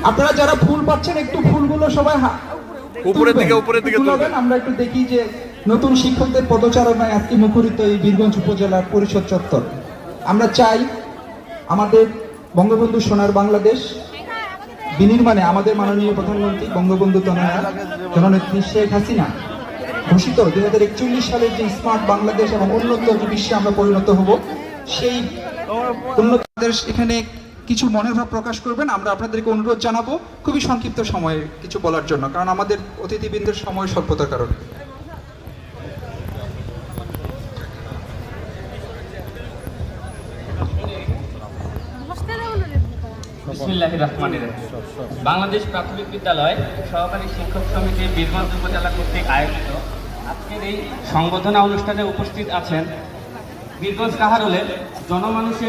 আপনারা যারা ফুল পাচ্ছেন একটু ফুলগুলো সবাই উপরের দিকে তুলবেন। আমরা একটু দেখি যে নতুন শিক্ষকদের পদচারণায় আজকে মুখরিত এই বীরগঞ্জ উপজেলার পরিষদ চত্বর। আমরা চাই আমাদের বঙ্গবন্ধু সোনার বাংলাদেশ বিনির্মাণে আমাদের মাননীয় প্রধানমন্ত্রী বঙ্গবন্ধু জননেত্রী শেখ হাসিনা ঘোষিত 2041 সালের যে স্মার্ট বাংলাদেশ এবং উন্নত বিশ্বে আমরা পরিণত হব, সেই উন্নত দেশ এখানে কিছু মনের ভাব প্রকাশ করবেন। আমরা আপনাদেরকে অনুরোধ জানাবো খুবই সংক্ষিপ্ত সময়ে কিছু বলার জন্য, কারণ আমাদের অতিথিবৃন্দের সময় স্বল্পতার কারণে। বিসমিল্লাহির রহমানির রহিম। বাংলাদেশ প্রাথমিক বিদ্যালয় সহকারী শিক্ষক সমিতি বীরগঞ্জ উপজেলা কর্তৃক আয়োজিত আজকের এই সংবর্ধনা অনুষ্ঠানে উপস্থিত আছেন বীরগঞ্জ কাহারোলের জনমানুষের